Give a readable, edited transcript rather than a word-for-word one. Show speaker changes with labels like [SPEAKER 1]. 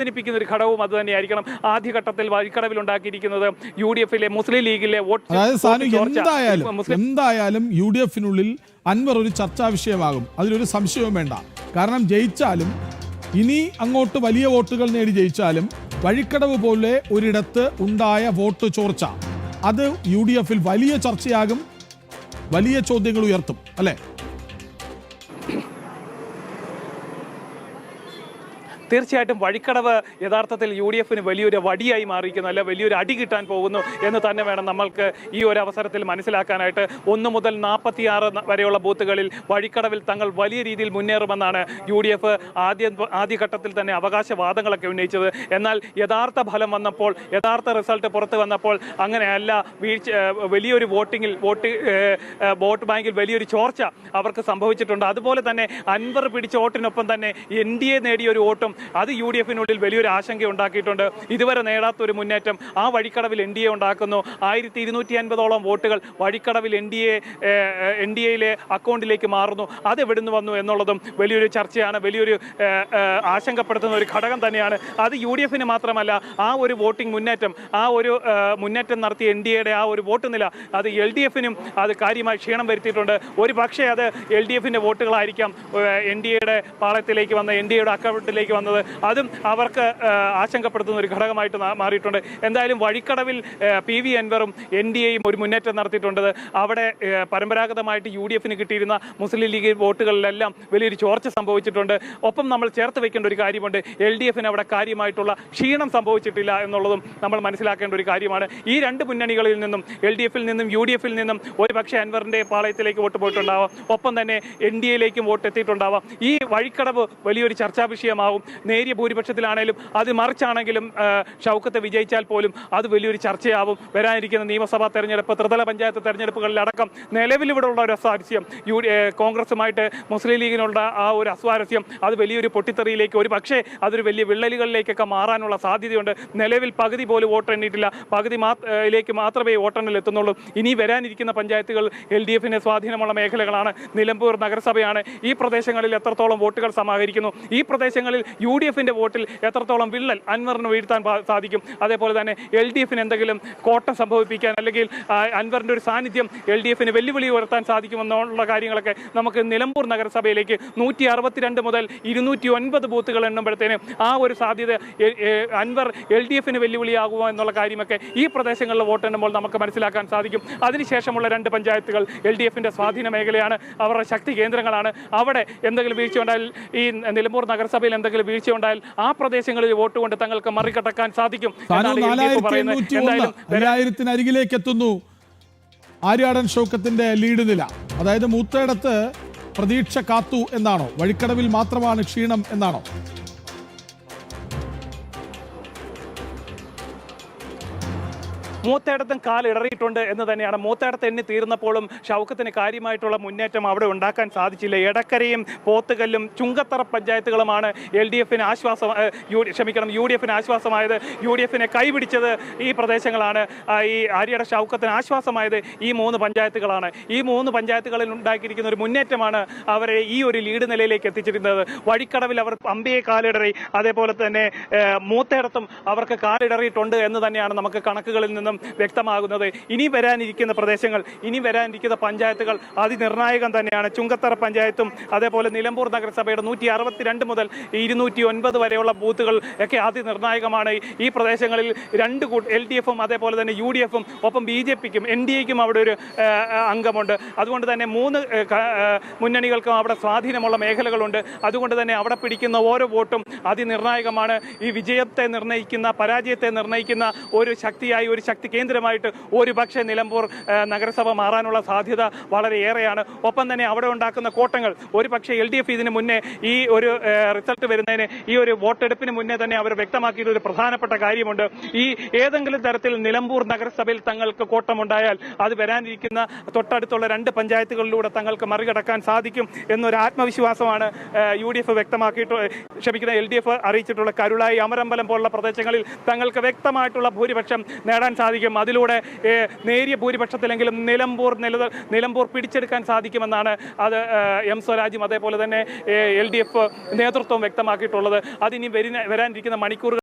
[SPEAKER 1] വേദനിപ്പിക്കുന്ന ഒരു ഘടകവും അത് തന്നെയായിരിക്കണം. ആദ്യഘട്ടത്തിൽ വഴിക്കടവിൽ ഉണ്ടാക്കിയിരിക്കുന്നത് UDF-ലെ മുസ്ലിം ലീഗിലെ
[SPEAKER 2] എന്തായാലും UDF-നുള്ളിൽ അൻവർ ഒരു ചർച്ചാ വിഷയമാകും, അതിലൊരു സംശയവും വേണ്ട. കാരണം ജയിച്ചാലും ഇനി അങ്ങോട്ട് വലിയ വോട്ടുകൾ നേടി ജയിച്ചാലും വഴിക്കടവ് പോലെ ഒരിടത്ത് ഉണ്ടായ വോട്ട് ചോർച്ച അത് UDF-ൽ വലിയ ചർച്ചയാകും, വലിയ ചോദ്യങ്ങൾ ഉയർത്തും, അല്ലേ?
[SPEAKER 1] തീർച്ചയായിട്ടും വഴിക്കടവ് യഥാർത്ഥത്തിൽ UDF-ന് വലിയൊരു വടിയായി മാറിയിരിക്കുന്നു, അല്ല വലിയൊരു അടി കിട്ടാൻ പോകുന്നു എന്ന് തന്നെ വേണം നമ്മൾക്ക് ഈ ഒരു അവസരത്തിൽ മനസ്സിലാക്കാനായിട്ട്. 1 മുതൽ 46 വരെയുള്ള ബൂത്തുകളിൽ വഴിക്കടവിൽ തങ്ങൾ വലിയ രീതിയിൽ മുന്നേറുമെന്നാണ് UDF ആദ്യഘട്ടത്തിൽ തന്നെ അവകാശവാദങ്ങളൊക്കെ ഉന്നയിച്ചത്. എന്നാൽ യഥാർത്ഥ ഫലം വന്നപ്പോൾ, യഥാർത്ഥ റിസൾട്ട് പുറത്ത് വന്നപ്പോൾ അങ്ങനെയല്ല. വലിയൊരു വോട്ട് ബാങ്കിൽ വലിയൊരു ചോർച്ച അവർക്ക് സംഭവിച്ചിട്ടുണ്ട്. അതുപോലെ തന്നെ അൻവർ പിടിച്ച വോട്ടിനൊപ്പം തന്നെ NDA നേടിയ ഒരു വോട്ടും അത് UDF-നുള്ളിൽ വലിയൊരു ആശങ്ക ഉണ്ടാക്കിയിട്ടുണ്ട്. ഇതുവരെ നേടാത്തൊരു മുന്നേറ്റം ആ വഴിക്കടവിൽ NDA ഉണ്ടാക്കുന്നു. 1250ഓളം വോട്ടുകൾ വഴിക്കടവിൽ NDA-യിലെ അക്കൗണ്ടിലേക്ക് മാറുന്നു. അത് എവിടുന്ന് വന്നു എന്നുള്ളതും വലിയൊരു ചർച്ചയാണ്, വലിയൊരു ആശങ്കപ്പെടുത്തുന്ന ഒരു ഘടകം തന്നെയാണ്. അത് UDF-ന് മാത്രമല്ല, ആ ഒരു വോട്ടിംഗ് മുന്നേറ്റം നടത്തിയ NDA-യുടെ ആ ഒരു വോട്ട് നില അത് LDF-നും അത് കാര്യമായി ക്ഷീണം വരുത്തിയിട്ടുണ്ട്. ഒരു പക്ഷേ അത് LDF-ന്റെ വോട്ടുകളായിരിക്കാം NDA-യുടെ പാളയത്തിലേക്ക് വന്ന, NDA-യുടെ അക്കൗണ്ടിലേക്ക് വന്നത്. അതും അവർക്ക് ആശങ്കപ്പെടുത്തുന്ന ഒരു ഘടകമായിട്ട് മാറിയിട്ടുണ്ട്. എന്തായാലും വഴിക്കടവിൽ PV അൻവറും NDA-യും ഒരു മുന്നേറ്റം നടത്തിയിട്ടുണ്ട്. അവിടെ പരമ്പരാഗതമായിട്ട് UDF-ന് കിട്ടിയിരുന്ന മുസ്ലിം ലീഗ് വോട്ടുകളിലെല്ലാം വലിയൊരു ചോർച്ച സംഭവിച്ചിട്ടുണ്ട്. ഒപ്പം നമ്മൾ ചേർത്ത് വെക്കേണ്ട ഒരു കാര്യമുണ്ട്, LDF-ന് അവിടെ കാര്യമായിട്ടുള്ള ക്ഷീണം സംഭവിച്ചിട്ടില്ല എന്നുള്ളതും നമ്മൾ മനസ്സിലാക്കേണ്ട ഒരു കാര്യമാണ്. ഈ രണ്ട് മുന്നണികളിൽ നിന്നും, LDF-ൽ നിന്നും UDF-ൽ നിന്നും ഒരു പക്ഷേ അൻവറിന്റെ പാളയത്തിലേക്ക് വോട്ട് പോയിട്ടുണ്ടാവാം, ഒപ്പം തന്നെ NDA-യിലേക്കും വോട്ട് എത്തിയിട്ടുണ്ടാവാം. ഈ വഴിക്കടവ് വലിയൊരു ചർച്ചാ വിഷയമാവും. നേരിയ ഭൂരിപക്ഷത്തിലാണെങ്കിലും അത് മറിച്ചാണെങ്കിലും ഷൗക്കത്ത് വിജയിച്ചാൽ പോലും അത് വലിയൊരു ചർച്ചയാവും. വരാനിരിക്കുന്ന നിയമസഭാ തെരഞ്ഞെടുപ്പ്, ത്രിതല പഞ്ചായത്ത് തെരഞ്ഞെടുപ്പുകളിലടക്കം നിലവിലിവിടെയുള്ള ഒരു അസ്വാരസ്യം, കോൺഗ്രസുമായിട്ട് മുസ്ലിം ലീഗിനുള്ള ആ ഒരു അസ്വാരസ്യം അത് വലിയൊരു പൊട്ടിത്തെറിയിലേക്ക്, ഒരു പക്ഷേ അതൊരു വലിയ വിള്ളലുകളിലേക്കൊക്കെ മാറാനുള്ള സാധ്യതയുണ്ട്. നിലവിൽ പകുതി പോലും വോട്ട് എണ്ണിയിട്ടില്ല, പകുതിയിലേക്ക് മാത്രമേ വോട്ടെണ്ണൽ എത്തുന്നുള്ളൂ. ഇനി വരാനിരിക്കുന്ന പഞ്ചായത്തുകൾ LDF-ന് സ്വാധീനമുള്ള മേഖലകളാണ്. നിലമ്പൂർ നഗരസഭയാണ്. ഈ പ്രദേശങ്ങളിൽ എത്രത്തോളം വോട്ടുകൾ സമാഹരിക്കുന്നു, ഈ പ്രദേശങ്ങളിൽ UDF-ന്റെ വോട്ടിൽ എത്രത്തോളം വിള്ളൽ അൻവറിന് വീഴ്ത്താൻ സാധിക്കും, അതേപോലെ തന്നെ LDF-ന് എന്തെങ്കിലും കോട്ടം സംഭവിപ്പിക്കാൻ അല്ലെങ്കിൽ അൻവറിന്റെ ഒരു സാന്നിധ്യം LDF-ന് വെല്ലുവിളി ഉയർത്താൻ സാധിക്കുമെന്നുള്ള കാര്യങ്ങളൊക്കെ നമുക്ക് നിലമ്പൂർ നഗരസഭയിലേക്ക് 162 മുതൽ 209 ബൂത്തുകൾ എണ്ണുമ്പോഴത്തേന് ആ ഒരു സാധ്യത അൻവർ LDF-ന് വെല്ലുവിളിയാകുമോ എന്നുള്ള കാര്യമൊക്കെ ഈ പ്രദേശങ്ങളിലെ വോട്ടെണ്ണുമ്പോൾ നമുക്ക് മനസ്സിലാക്കാൻ സാധിക്കും. അതിനുശേഷമുള്ള 2 പഞ്ചായത്തുകൾ LDF-ന്റെ സ്വാധീന മേഖലയാണ്, അവരുടെ ശക്തി കേന്ദ്രങ്ങളാണ്. അവിടെ എന്തെങ്കിലും വീഴ്ച ഉണ്ടായാൽ, ഈ നിലമ്പൂർ നഗരസഭയിൽ എന്തെങ്കിലും വീഴ്ച ഉണ്ടായാൽ ആ പ്രദേശങ്ങളിൽ വോട്ട് കൊണ്ട് തങ്ങൾക്ക് മറികടക്കാൻ സാധിക്കും.
[SPEAKER 2] 4000-ലേക്ക് എത്തുന്നു ആര്യാടൻ ഷൗക്കത്തിന്റെ ലീഡ് നില. അതായത് മൂത്തയിടത്ത് പ്രതീക്ഷ കാത്തു എന്നാണോ, വഴിക്കടവിൽ മാത്രമാണ് ക്ഷീണം എന്നാണോ?
[SPEAKER 1] മൂത്തയിടത്തും കാലിടറിയിട്ടുണ്ട് എന്ന് തന്നെയാണ്. മൂത്തയിടത്ത് എണ്ണി തീർന്നപ്പോഴും ഷൗക്കത്തിന് കാര്യമായിട്ടുള്ള മുന്നേറ്റം അവിടെ ഉണ്ടാക്കാൻ സാധിച്ചില്ല. എടക്കരയും പോത്തുകല്ലും ചുങ്കത്തറ പഞ്ചായത്തുകളുമാണ് UDF-ന് ആശ്വാസമായത്. UDF-നെ കൈപിടിച്ചത് ഈ പ്രദേശങ്ങളാണ്. ഈ ആര്യാടൻ ഷൗക്കത്തിന് ആശ്വാസമായത് ഈ 3 പഞ്ചായത്തുകളാണ്. ഈ 3 പഞ്ചായത്തുകളിൽ ഉണ്ടാക്കിയിരിക്കുന്ന ഒരു മുന്നേറ്റമാണ് അവരെ ഈ ഒരു ലീഡ് നിലയിലേക്ക് എത്തിച്ചിരുന്നത്. വഴിക്കടവിൽ അവർ അമ്പയെ കാലിടറി, അതേപോലെ തന്നെ മൂത്തയിടത്തും അവർക്ക് കാലിടറിയിട്ടുണ്ട് എന്ന് തന്നെയാണ് നമുക്ക് കണക്കുകളിൽ നിന്നും വ്യക്തമാകുന്നത്. ഇനി വരാനിരിക്കുന്ന പ്രദേശങ്ങൾ, ഇനി വരാനിരിക്കുന്ന പഞ്ചായത്തുകൾ അതിനിർണായകം തന്നെയാണ്. ചുങ്കത്തറ പഞ്ചായത്തും അതേപോലെ നിലമ്പൂർ നഗരസഭയുടെ 162 മുതൽ 209 വരെയുള്ള ബൂത്തുകൾ ഒക്കെ അതിനിർണായകമാണ്. ഈ പ്രദേശങ്ങളിൽ 2 LDF-ഉം അതേപോലെ തന്നെ UDF-ഉം ഒപ്പം BJP-ക്കും NDA-ക്കും അവിടെ ഒരു അംഗമുണ്ട്. അതുകൊണ്ട് തന്നെ 3 മുന്നണികൾക്കും അവിടെ സ്വാധീനമുള്ള മേഖലകളുണ്ട്. അതുകൊണ്ട് തന്നെ അവിടെ പിടിക്കുന്ന ഓരോ വോട്ടും അതിനിർണായകമാണ്. ഈ വിജയത്തെ നിർണ്ണയിക്കുന്ന, പരാജയത്തെ നിർണ്ണയിക്കുന്ന ഒരു ശക്തിയായി, ഒരു ശക്തി കേന്ദ്രമായിട്ട് ഒരു പക്ഷേ നിലമ്പൂർ നഗരസഭ മാറാനുള്ള സാധ്യത വളരെയേറെയാണ്. ഒപ്പം തന്നെ അവിടെ ഉണ്ടാക്കുന്ന കോട്ടങ്ങൾ ഒരു പക്ഷേ LDF ഇതിന് മുന്നേ, ഈ ഒരു റിസൾട്ട് വരുന്നതിന്, ഈ ഒരു വോട്ടെടുപ്പിന് മുന്നേ തന്നെ അവർ വ്യക്തമാക്കിയ ഒരു പ്രധാനപ്പെട്ട കാര്യമുണ്ട്. ഈ ഏതെങ്കിലും തരത്തിൽ നിലമ്പൂർ നഗരസഭയിൽ തങ്ങൾക്ക് കോട്ടമുണ്ടായാൽ അത് വരാനിരിക്കുന്ന തൊട്ടടുത്തുള്ള 2 പഞ്ചായത്തുകളിലൂടെ തങ്ങൾക്ക് മറികടക്കാൻ സാധിക്കും എന്നൊരു ആത്മവിശ്വാസമാണ് LDF അറിയിച്ചിട്ടുള്ള കരുളായി, അമരമ്പലം പോലുള്ള പ്രദേശങ്ങളിൽ തങ്ങൾക്ക് വ്യക്തമായിട്ടുള്ള ഭൂരിപക്ഷം നേടാൻ സാധിക്കും. സാധിക്കും. അതിലൂടെ നേരിയ ഭൂരിപക്ഷത്തിലെങ്കിലും നിലമ്പൂർ പിടിച്ചെടുക്കാൻ സാധിക്കുമെന്നാണ് അത് എം സ്വരാജും അതേപോലെ തന്നെ LDF നേതൃത്വം വ്യക്തമാക്കിയിട്ടുള്ളത്. അതിനി വരാനിരിക്കുന്ന മണിക്കൂറുകൾ